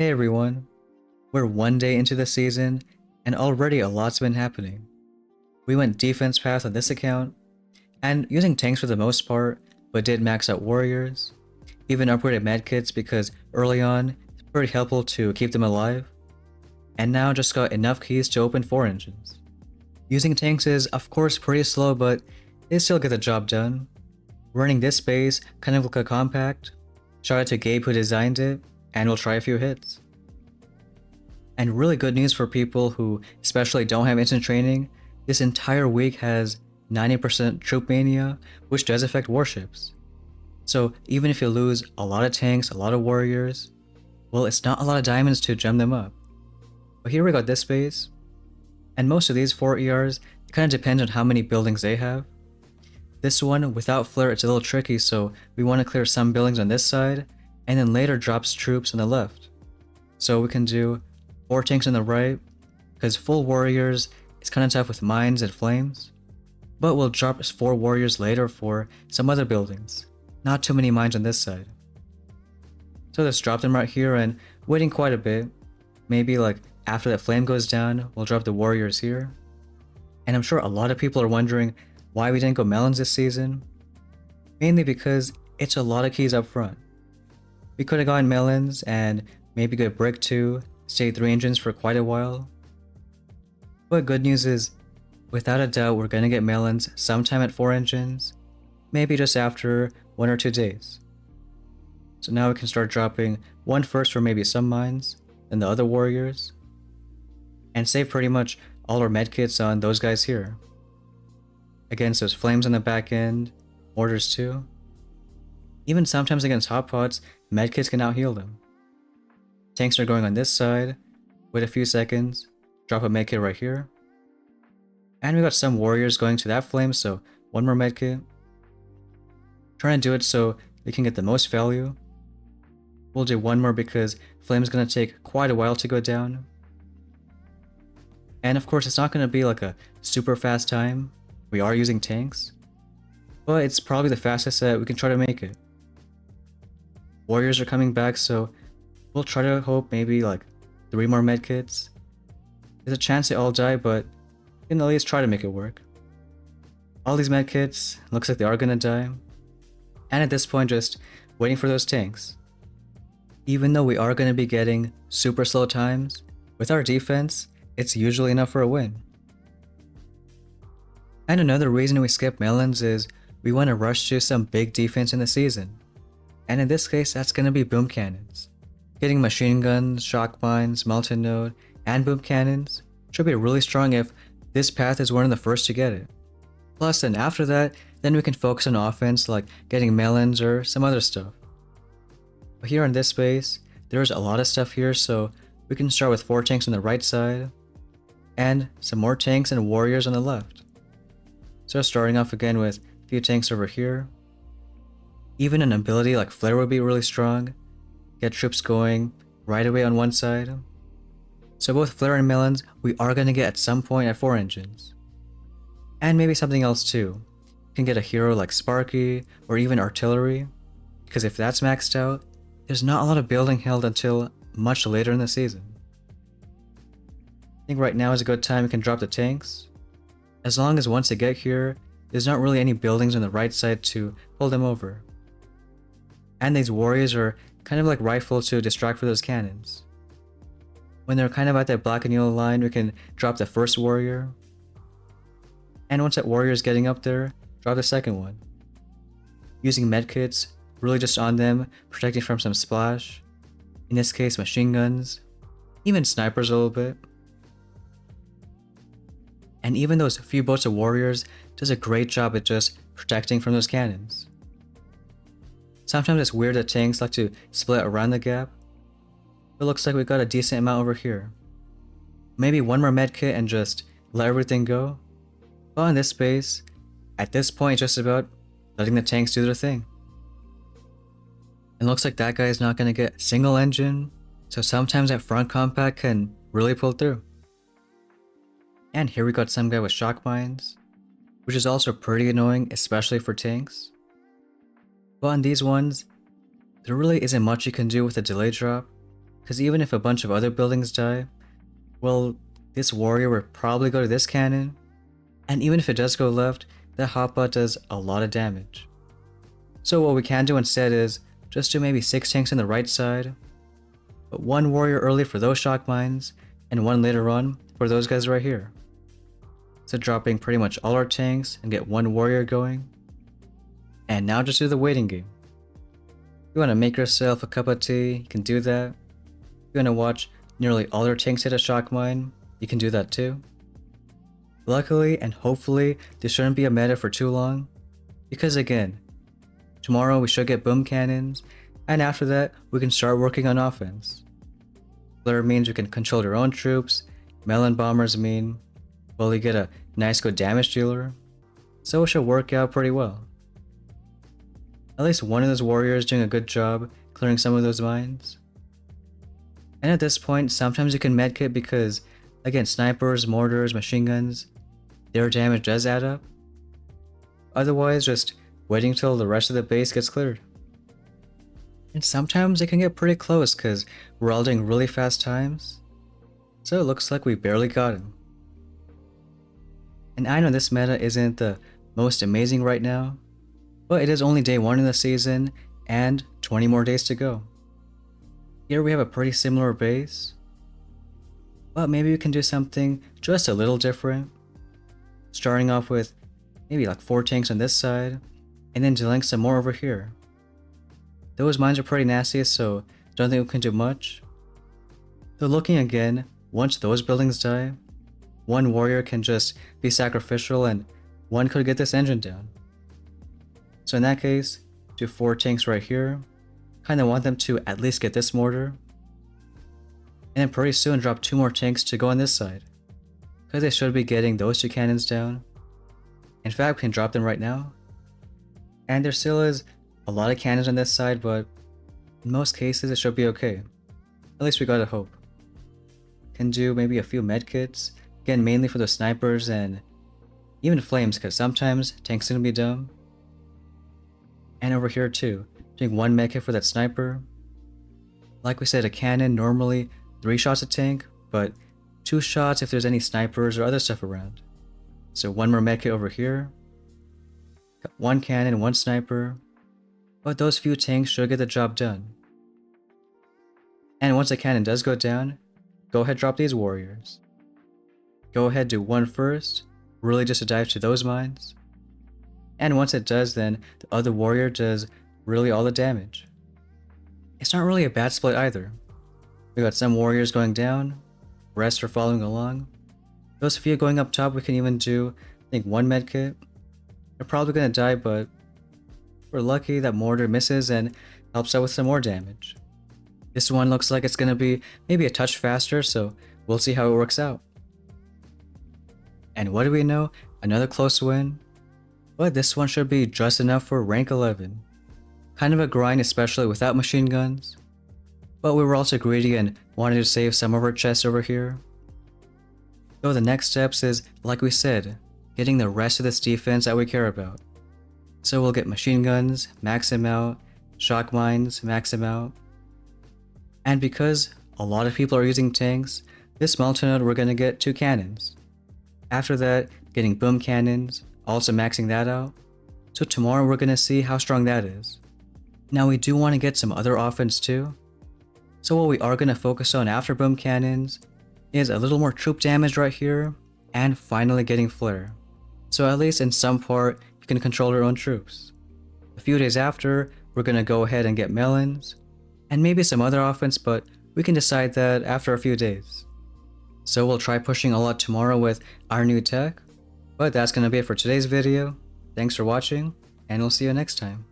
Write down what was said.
Hey everyone, we're one day into the season, and already a lot's been happening. We went defense path on this account, and using tanks for the most part, but did max out warriors, even upgraded medkits because early on, it's pretty helpful to keep them alive, and now just got enough keys to open 4 engines. Using tanks is of course pretty slow, but they still get the job done. Running this base kind of like a compact. Shout out to Gabe who designed it, and we'll try a few hits. And really good news for people who especially don't have instant training, this entire week has 90% troop mania, which does affect warships. So even if you lose a lot of tanks, a lot of warriors, well, it's not a lot of diamonds to gem them up. But here we got this base, and most of these 4 ERs, it kind of depends on how many buildings they have. This one, without flare, it's a little tricky, so we want to clear some buildings on this side, and then later drops troops on the left. So we can do 4 tanks on the right, because full warriors is kind of tough with mines and flames, but we'll drop 4 warriors later for some other buildings. Not too many mines on this side. So let's drop them right here and waiting quite a bit. Maybe like after that flame goes down, we'll drop the warriors here. And I'm sure a lot of people are wondering why we didn't go melons this season. Mainly because it's a lot of keys up front. We could have gone melons and maybe go brick 2, stay 3 engines for quite a while. But good news is, without a doubt we're gonna get melons sometime at 4 engines, maybe just after 1 or 2 days. So now we can start dropping one first for maybe some mines, then the other warriors, and save pretty much all our medkits on those guys here. Against those flames on the back end, mortars too. Even sometimes against hot pots, medkits can out heal them. Tanks are going on this side, wait a few seconds, drop a medkit right here. And we got some warriors going to that flame, so one more medkit. Trying to do it so we can get the most value. We'll do one more because flame's gonna take quite a while to go down. And of course it's not gonna be like a super fast time. We are using tanks, but it's probably the fastest that we can try to make it. Warriors are coming back, so we'll try to hope maybe like 3 more medkits. There's a chance they all die, but we can at least try to make it work. All these medkits, looks like they are gonna die. And at this point just waiting for those tanks. Even though we are gonna be getting super slow times, with our defense, it's usually enough for a win. And another reason we skip melons is we want to rush to some big defense in the season. And in this case, that's going to be boom cannons. Getting machine guns, shock mines, melton node, and boom cannons should be really strong if this path is one of the first to get it. Plus then after that, then we can focus on offense like getting melons or some other stuff. But here in this space, there's a lot of stuff here, so we can start with 4 tanks on the right side, and some more tanks and warriors on the left. So starting off again with a few tanks over here. Even an ability like Flare would be really strong. Get troops going right away on one side. So both Flare and melons we are going to get at some point at 4 engines. And maybe something else too. You can get a hero like Sparky or even artillery, because if that's maxed out, there's not a lot of building held until much later in the season. I think right now is a good time we can drop the tanks. As long as once they get here, there's not really any buildings on the right side to pull them over. And these warriors are kind of like rifles to distract for those cannons. When they're kind of at that black and yellow line, we can drop the first warrior. And once that warrior is getting up there, drop the second one. Using medkits, really just on them, protecting from some splash. In this case, machine guns, even snipers a little bit. And even those few boats of warriors does a great job at just protecting from those cannons. Sometimes it's weird that tanks like to split around the gap. It looks like we got a decent amount over here. Maybe one more medkit and just let everything go. But in this space, at this point just about letting the tanks do their thing. It looks like that guy is not going to get a single engine, so sometimes that front compact can really pull through. And here we got some guy with shock mines, which is also pretty annoying, especially for tanks. But on these ones, there really isn't much you can do with a delay drop, because even if a bunch of other buildings die, well, this warrior would probably go to this cannon, and even if it does go left, that hotbot does a lot of damage. So what we can do instead is just do maybe 6 tanks on the right side, but 1 warrior early for those shock mines, and 1 later on for those guys right here. So dropping pretty much all our tanks and get 1 warrior going. And now just do the waiting game. If you want to make yourself a cup of tea, you can do that. If you want to watch nearly all your tanks hit a shock mine, you can do that too. Luckily and hopefully this shouldn't be a meta for too long, because again, tomorrow we should get boom cannons, and after that we can start working on offense. Flare means we can control our own troops, melon bombers mean, well, you get a nice good damage dealer, so it should work out pretty well. At least one of those warriors doing a good job clearing some of those mines. And at this point, sometimes you can medkit because, again, snipers, mortars, machine guns, their damage does add up. Otherwise, just waiting till the rest of the base gets cleared. And sometimes it can get pretty close because we're all doing really fast times. So it looks like we barely got him. And I know this meta isn't the most amazing right now, but it is only day 1 in the season and 20 more days to go. Here we have a pretty similar base, but maybe we can do something just a little different. Starting off with maybe like 4 tanks on this side, and then dealing some more over here. Those mines are pretty nasty, so don't think we can do much. So looking again, once those buildings die, 1 warrior can just be sacrificial and 1 could get this engine down. So in that case, do 4 tanks right here. Kinda want them to at least get this mortar. And then pretty soon drop 2 more tanks to go on this side, because they should be getting those 2 cannons down. In fact, we can drop them right now. And there still is a lot of cannons on this side, but in most cases it should be okay. At least we gotta hope. Can do maybe a few medkits, again mainly for the snipers and even flames, because sometimes tanks can be dumb. And over here too, doing 1 medkit for that sniper. Like we said, a cannon normally 3 shots a tank, but 2 shots if there's any snipers or other stuff around. So 1 more medkit over here. Got 1 cannon, 1 sniper. But those few tanks should get the job done. And once the cannon does go down, go ahead drop these warriors. Go ahead do 1 first, really just to dive to those mines. And once it does, then the other warrior does really all the damage. It's not really a bad split either. We got some warriors going down, rest are following along. Those few going up top, we can even do, I think, 1 medkit. They're probably gonna die, but we're lucky that mortar misses and helps out with some more damage. This one looks like it's gonna be maybe a touch faster, so we'll see how it works out. And what do we know? Another close win. But this one should be just enough for rank 11. Kind of a grind, especially without machine guns. But we were also greedy and wanted to save some of our chests over here. So the next steps is, like we said, getting the rest of this defense that we care about. So we'll get machine guns, max them out, shock mines, max them out. And because a lot of people are using tanks, this multi-node we're gonna get 2 cannons. After that, getting boom cannons, also maxing that out. So tomorrow we're gonna see how strong that is. Now we do want to get some other offense too. So what we are gonna focus on after boom cannons is a little more troop damage right here, and finally getting flare. So at least in some part, you can control your own troops. A few days after, we're gonna go ahead and get melons, and maybe some other offense, but we can decide that after a few days. So we'll try pushing a lot tomorrow with our new tech, but that's gonna be it for today's video. Thanks for watching, and we'll see you next time.